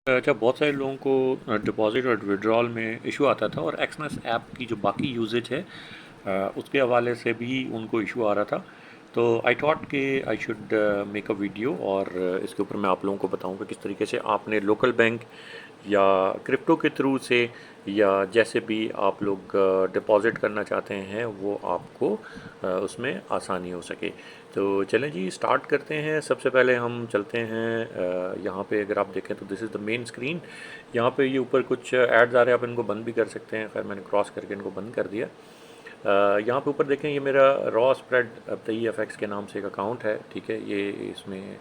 अच्छा, बहुत सारे लोगों को डिपॉज़िट और विड्रॉल में इशू आता था, और एक्सनेस ऐप की जो बाकी यूजेज है उसके हवाले से भी उनको इशू आ रहा था। तो आई थॉट कि I should make a video, और इसके ऊपर मैं आप लोगों को बताऊंगा किस तरीके से आपने लोकल बैंक या क्रिप्टो के थ्रू से, या जैसे भी आप लोग डिपॉज़िट करना चाहते हैं वो आपको उसमें आसानी हो सके। तो चलें जी, स्टार्ट करते हैं। सबसे पहले हम चलते हैं यहाँ पे। अगर आप देखें तो this is the main screen. यहाँ पे ये ऊपर कुछ एड्स आ रहे हैं, आप इनको बंद भी कर सकते हैं। खैर मैंने क्रॉस करके इनको बंद कर दिया। यहाँ पे ऊपर देखें, ये मेरा रॉ स्प्रेड तई एफ एक्स के नाम से एक अकाउंट है, ठीक है। ये इसमें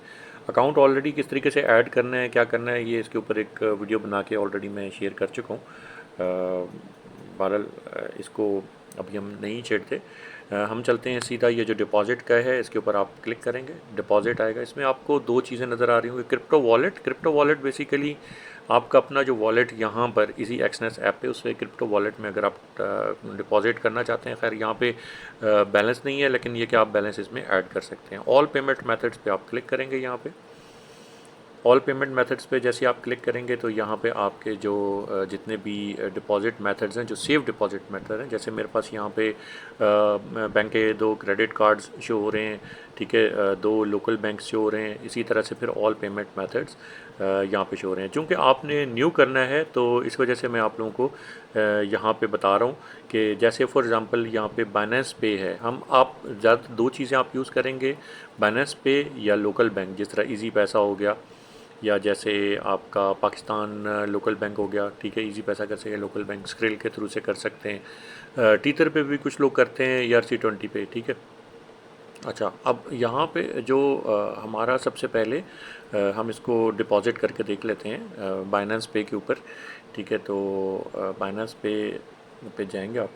अकाउंट ऑलरेडी किस तरीके से ऐड करना है, क्या करना है, ये इसके ऊपर एक वीडियो बना के ऑलरेडी मैं शेयर कर चुका हूँ। बहरहाल इसको अभी हम नहीं छेड़ते। हम चलते हैं सीधा। ये जो डिपॉज़िट का है इसके ऊपर आप क्लिक करेंगे, डिपॉज़िट आएगा। इसमें आपको दो चीज़ें नज़र आ रही होंगी। क्रिप्टो वॉलेट बेसिकली आपका अपना जो वॉलेट यहाँ पर इसी एक्सनेस ऐप पे, उससे क्रिप्टो वॉलेट में अगर आप डिपॉज़िट करना चाहते हैं। खैर यहाँ पे बैलेंस नहीं है, लेकिन ये कि आप बैलेंस इसमें ऐड कर सकते हैं। ऑल पेमेंट मेथड्स पे आप क्लिक करेंगे। यहाँ पे ऑल पेमेंट मेथड्स पे जैसे आप क्लिक करेंगे तो यहाँ पे आपके जो जितने भी डिपॉज़िट मेथड्स हैं, जो सेव डिपॉज़िट मेथड हैं, जैसे मेरे पास यहाँ पे बैंक के दो क्रेडिट कार्ड्स शो हो रहे हैं, ठीक है। दो लोकल बैंक्स शो हो रहे हैं। इसी तरह से फिर ऑल पेमेंट मेथड्स यहाँ पे शो हो रहे हैं। चूँकि आपने न्यू करना है तो इस वजह से मैं आप लोगों को यहाँ पे बता रहा हूँ कि जैसे फॉर एग्ज़ाम्पल यहाँ पे बाइनेंस पे है। हम आप ज़्यादा दो चीज़ें आप यूज़ करेंगे, बाइनेंस पे या लोकल बैंक, जिस तरह ईजी पैसा हो गया, या जैसे आपका पाकिस्तान लोकल बैंक हो गया, ठीक है। इजी पैसा कर सकते, लोकल बैंक स्क्रिल के थ्रू से कर सकते हैं। टीथर पे भी कुछ लोग करते हैं, या ERC20 पे, ठीक है। अच्छा, अब यहाँ पे जो हमारा सबसे पहले हम इसको डिपॉज़िट करके देख लेते हैं बाइनेंस पे के ऊपर, ठीक है। तो बाइनेंस पे जाएंगे आप,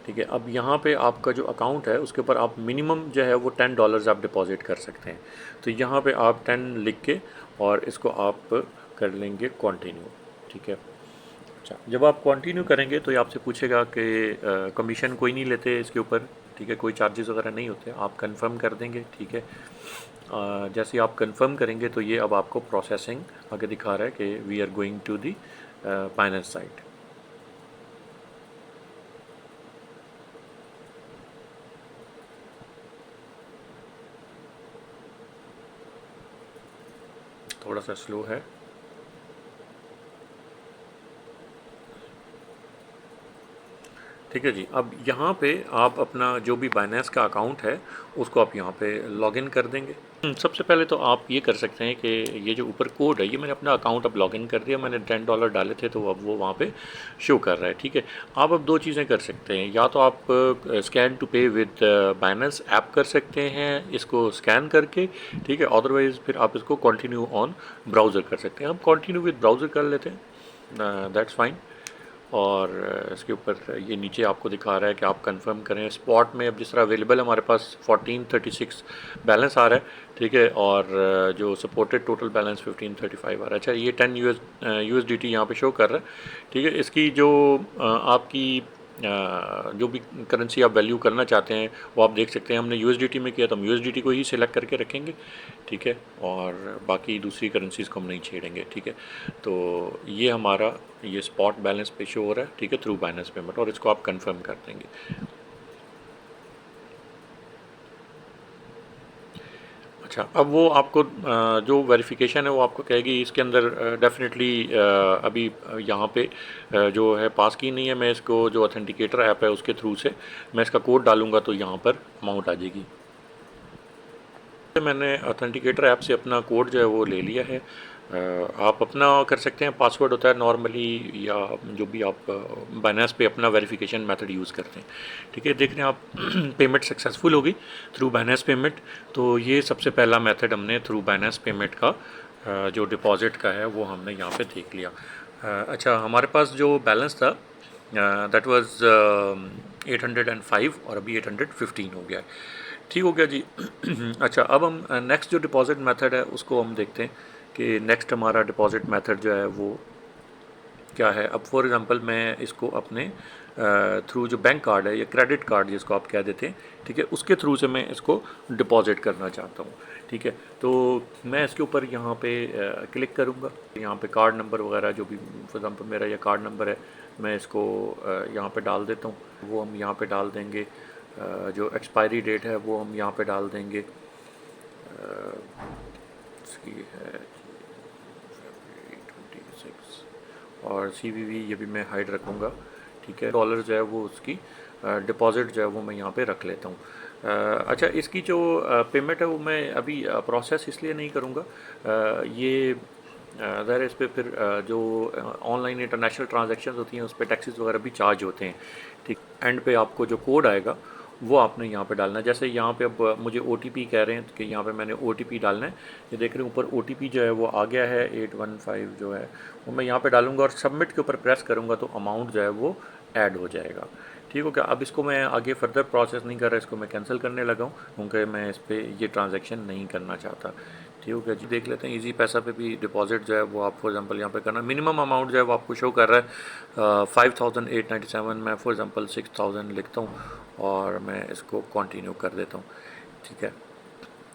ठीक है। अब यहाँ पे आपका जो अकाउंट है उसके ऊपर आप मिनिमम जो है वो $10 आप डिपॉज़िट कर सकते हैं। तो यहाँ पे आप 10 लिख के और इसको आप कर लेंगे कंटिन्यू, ठीक है। अच्छा, जब आप कंटिन्यू करेंगे तो ये आपसे पूछेगा कि कमीशन कोई नहीं लेते इसके ऊपर, ठीक है। कोई चार्जेस वगैरह नहीं होते। आप कंफर्म कर देंगे, ठीक है। जैसे आप कंफर्म करेंगे तो ये अब आपको प्रोसेसिंग आगे दिखा रहा है कि we are going to the Binance site. थोड़ा सा स्लो है। ठीक है जी। अब यहाँ पे आप अपना जो भी बाइनेंस का अकाउंट है उसको आप यहाँ पे लॉगिन कर देंगे। सबसे पहले तो आप ये कर सकते हैं कि ये जो ऊपर कोड है, ये मैंने अपना अकाउंट अब लॉगिन कर दिया। मैंने $10 डाले थे तो अब वो वहाँ पे शो कर रहा है, ठीक है। आप अब दो चीज़ें कर सकते हैं। या तो आप स्कैन टू पे विद बाइनेंस ऐप कर सकते हैं इसको स्कैन करके, ठीक है। अदरवाइज़ फिर आप इसको कंटिन्यू ऑन ब्राउज़र कर सकते हैं। हम कंटिन्यू विद ब्राउज़र कर लेते हैं, दैट्स फाइन। और इसके ऊपर ये नीचे आपको दिखा रहा है कि आप कंफर्म करें स्पॉट में। अब जिस तरह अवेलेबल है हमारे पास 1436 बैलेंस आ रहा है, ठीक है। और जो सपोर्टेड टोटल बैलेंस 1535 आ रहा है। अच्छा, ये 10 USDT यहाँ पे शो कर रहा है, ठीक है। इसकी जो आपकी जो भी करेंसी आप वैल्यू करना चाहते हैं वो आप देख सकते हैं। हमने USDT में किया तो हम USDT को ही सिलेक्ट करके रखेंगे, ठीक है। और बाकी दूसरी करेंसीज़ को हम नहीं छेड़ेंगे, ठीक है। तो ये हमारा ये स्पॉट बैलेंस पे शो हो रहा है, ठीक है, थ्रू बाइनेंस पेमेंट, और इसको आप कंफर्म कर देंगे। अच्छा, अब वो आपको जो वेरिफिकेशन है वो आपको कहेगी इसके अंदर डेफिनेटली अभी यहाँ पे जो है पास की नहीं है। मैं इसको जो ऑथेंटिकेटर ऐप है उसके थ्रू से मैं इसका कोड डालूंगा तो यहाँ पर अमाउंट आ जाएगी। मैंने ऑथेंटिकेटर ऐप से अपना कोड जो है वो ले लिया है। आप अपना कर सकते हैं, पासवर्ड होता है नॉर्मली, या जो भी आप बाइनेंस पे अपना वेरिफिकेशन मेथड यूज़ करते हैं, ठीक है। देख रहे हैं आप पेमेंट सक्सेसफुल होगी थ्रू बाइनेंस पेमेंट। तो ये सबसे पहला मेथड हमने थ्रू बाइनेंस पेमेंट का जो डिपॉज़िट का है वो हमने यहाँ पे देख लिया। अच्छा, हमारे पास जो बैलेंस था दैट वाज 805 और अभी 815 हो गया है, ठीक हो गया जी। अच्छा, अब हम नेक्स्ट जो डिपॉज़िट मेथड है उसको हम देखते हैं कि नेक्स्ट हमारा डिपॉज़िट मेथड जो है वो क्या है, अब फॉर एग्ज़ाम्पल मैं इसको अपने थ्रू जो बैंक कार्ड है या क्रेडिट कार्ड जिसको आप कह देते हैं, ठीक है, उसके थ्रू से मैं इसको डिपॉज़िट करना चाहता हूँ, ठीक है। तो मैं इसके ऊपर यहाँ पे क्लिक करूँगा, यहाँ पे कार्ड नंबर वगैरह जो भी फॉर एग्ज़ाम्पल मेरा ये कार्ड नंबर है, मैं इसको यहाँ पे डाल देता हूँ, वो हम यहाँ पे डाल देंगे। जो एक्सपायरी डेट है वो हम यहाँ पे डाल देंगे, इसकी है 26, और CVV ये भी मैं हाइड रखूँगा, ठीक है। डॉलर जो है वो उसकी डिपॉज़िट जो है वो मैं यहाँ पे रख लेता हूँ। अच्छा, इसकी जो पेमेंट है वो मैं अभी प्रोसेस इसलिए नहीं करूँगा, ये ज़ाहिर है इस पे फिर जो ऑनलाइन इंटरनेशनल ट्रांजैक्शंस होती हैं उस पे टैक्सेस वगैरह भी चार्ज होते हैं, ठीक। एंड पे आपको जो कोड आएगा वो आपने यहाँ पे डालना है। जैसे यहाँ पे अब मुझे OTP कह रहे हैं कि यहाँ पे मैंने OTP डालना है, ये देख रहे हैं ऊपर OTP जो है वो आ गया है 815 जो है वो मैं यहाँ पे डालूँगा और सबमिट के ऊपर प्रेस करूँगा तो अमाउंट जो है वो ऐड हो जाएगा, ठीक हो गया। अब इसको मैं आगे फर्दर प्रोसेस नहीं कर रहा, इसको मैं कैंसिल करने लगा हूँ क्योंकि मैं इस पर ये ट्रांजेक्शन नहीं करना चाहता, ठीक हो गया जी। देख लेते हैं इजी पैसा पे भी डिपॉजिट जो है वो आप फॉर एग्जांपल यहाँ पे करना, मिनिमम अमाउंट जो है वो आपको शो कर रहा है 5897, मैं फॉर एग्जांपल 6000 लिखता हूँ और मैं इसको कंटिन्यू कर देता हूँ, ठीक है।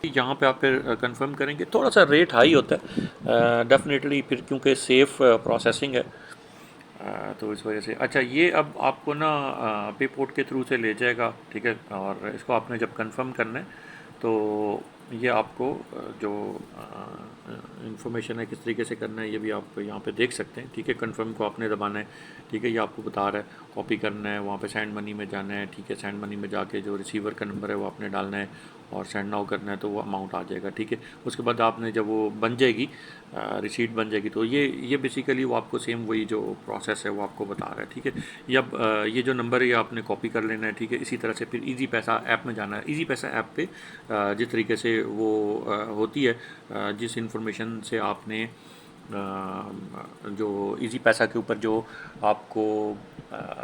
यहाँ पे आप फिर कंफर्म करेंगे, थोड़ा सा रेट हाई होता है डेफिनेटली फिर क्योंकि सेफ़ प्रोसेसिंग है, तो इस वजह से। अच्छा, ये अब आपको ना पेपोर्ट के थ्रू से ले जाएगा, ठीक है, और इसको आपने जब कंफर्म करना है तो ये आपको जो इन्फॉर्मेशन है किस तरीके से करना है ये भी आप यहाँ पे देख सकते हैं, ठीक है। कंफर्म को आपने दबाना है, ठीक है, ये आपको बता रहा है। कॉपी करना है, वहाँ पे सेंड मनी में जाना है, ठीक है, सेंड मनी में जाके जो रिसीवर का नंबर है वो आपने डालना है और सेंड नाउ करना है तो वो अमाउंट आ जाएगा, ठीक है। उसके बाद आपने जब वो बन जाएगी रिसीट बन जाएगी तो ये बेसिकली वो आपको सेम वही जो प्रोसेस है वो आपको बता रहा है, ठीक है। ये अब ये जो नंबर है ये आपने कॉपी कर लेना है, ठीक है। इसी तरह से फिर ईजी पैसा ऐप में जाना है। ईजी पैसा ऐप पे जिस तरीके से वो होती है, जिस इंफॉर्मेशन से आपने जो इजी पैसा के ऊपर जो आपको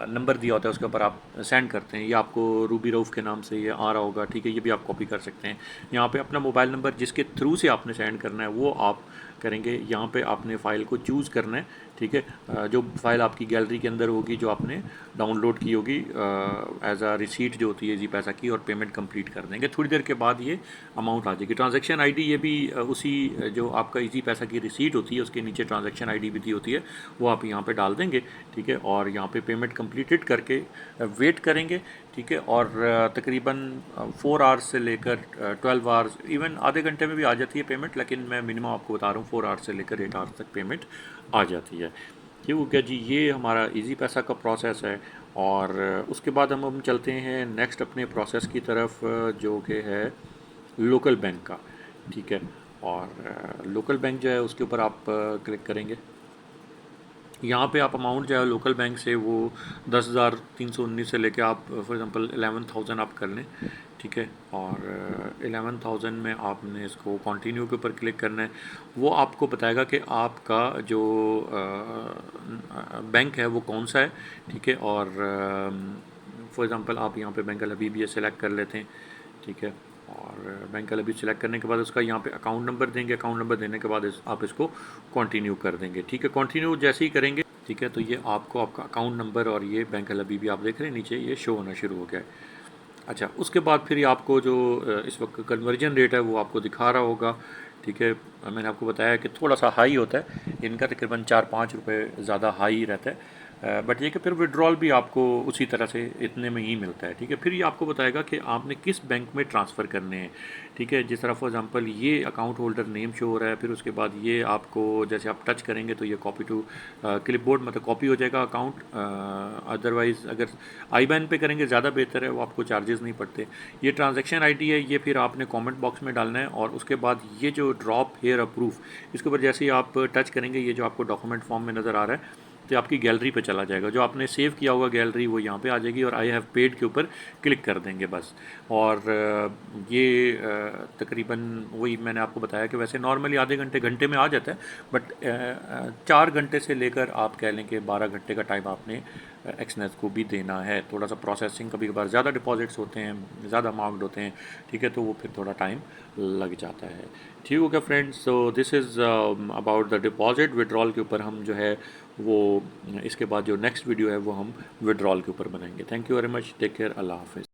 नंबर दिया होता है उसके ऊपर आप सेंड करते हैं, ये आपको रूबी रऊफ़ के नाम से ये आ रहा होगा, ठीक है। ये भी आप कॉपी कर सकते हैं। यहाँ पे अपना मोबाइल नंबर जिसके थ्रू से आपने सेंड करना है वो आप करेंगे। यहाँ पे आपने फ़ाइल को चूज़ करना है, ठीक है। जो फ़ाइल आपकी गैलरी के अंदर होगी, जो आपने डाउनलोड की होगी एज आ रिसीट जो होती है इजी पैसा की, और पेमेंट कंप्लीट कर देंगे। थोड़ी देर के बाद ये अमाउंट आ जाएगी। ट्रांजैक्शन आईडी ये भी उसी जो आपका इजी पैसा की रिसीट होती है उसके नीचे ट्रांजैक्शन आईडी भी दी होती है, वो आप यहाँ पे डाल देंगे, ठीक है। और यहाँ पे पेमेंट कंप्लीटेड करके वेट करेंगे, ठीक है। और तकरीबन 4 आवर्स से लेकर 12 आवर्स, इवन आधे घंटे में भी आ जाती है पेमेंट, लेकिन मैं मिनिमम आपको बता रहा हूँ 4 आवर्स से लेकर 8 आवर्स तक पेमेंट आ जाती है, ठीक हो गया जी। ये हमारा इजी पैसा का प्रोसेस है। और उसके बाद हम चलते हैं नेक्स्ट अपने प्रोसेस की तरफ, जो कि है लोकल बैंक का, ठीक है। और लोकल बैंक जो है उसके ऊपर आप क्लिक करेंगे। यहाँ पे आप अमाउंट जो है लोकल बैंक से वो 10,319 से लेके आप फॉर एग्ज़ाम्पल 11,000 आप कर लें, ठीक है। और 11,000 में आपने इसको कंटिन्यू के ऊपर क्लिक करना है। वो आपको बताएगा कि आपका जो बैंक है वो कौन सा है, ठीक है। और फॉर एग्ज़ाम्पल आप यहाँ पे बैंक अल हबीब सेलेक्ट कर लेते हैं, ठीक है। और बैंक अल हबीब सेलेक्ट करने के बाद उसका यहाँ पे अकाउंट नंबर देंगे। अकाउंट नंबर देने के बाद आप इसको कंटिन्यू कर देंगे, ठीक है। कंटिन्यू जैसे ही करेंगे, ठीक है, तो ये आपको आपका अकाउंट नंबर और ये बैंक अल हबीब आप देख रहे हैं नीचे ये शो होना शुरू हो गया है। अच्छा, उसके बाद फिर ये आपको जो इस वक्त कन्वर्जन रेट है वो आपको दिखा रहा होगा, ठीक है। मैंने आपको बताया कि थोड़ा सा हाई होता है इनका, तकरीबन 4-5 रुपये ज़्यादा हाई रहता है। बट ये कि फिर विड्रॉल भी आपको उसी तरह से इतने में ही मिलता है, ठीक है। फिर ये आपको बताएगा कि आपने किस बैंक में ट्रांसफ़र करने हैं, ठीक है। जिस तरह फॉर एग्ज़ाम्पल ये अकाउंट होल्डर नेम शो हो रहा है, फिर उसके बाद ये आपको जैसे आप टच करेंगे तो ये कॉपी टू क्लिपबोर्ड मतलब कॉपी हो जाएगा अकाउंट। अदरवाइज़ अगर IBAN पे करेंगे ज़्यादा बेहतर है, वो आपको चार्जेस नहीं पड़ते। ये ट्रांजैक्शन आईडी है, ये फिर आपने कमेंट बॉक्स में डालना है। और उसके बाद ये जो ड्रॉप हेयर अप्रूव, इसके ऊपर जैसे ही आप टच करेंगे ये जो आपको डॉक्यूमेंट फॉर्म में नज़र आ रहा है तो आपकी गैलरी पे चला जाएगा। जो आपने सेव किया होगा गैलरी वो यहाँ पे आ जाएगी और आई हैव पेड के ऊपर क्लिक कर देंगे बस। और ये तकरीबन वही मैंने आपको बताया कि वैसे नॉर्मली आधे घंटे में आ जाता है, बट 4 घंटे से लेकर आप कह लें कि 12 घंटे का टाइम आपने एक्सनेस को भी देना है। थोड़ा सा प्रोसेसिंग, कभी कभार ज़्यादा डिपॉजिट्स होते हैं, ज़्यादा मार्क्ड होते हैं, ठीक है, तो वो फिर थोड़ा टाइम लग जाता है। ठीक हो गया friends, so this is about the deposit. Withdrawal के ऊपर हम जो है वो इसके बाद जो नेक्स्ट वीडियो है वो हम विड्रॉल के ऊपर बनाएंगे। Thank you very much, take care, अल्लाह हाफिज़।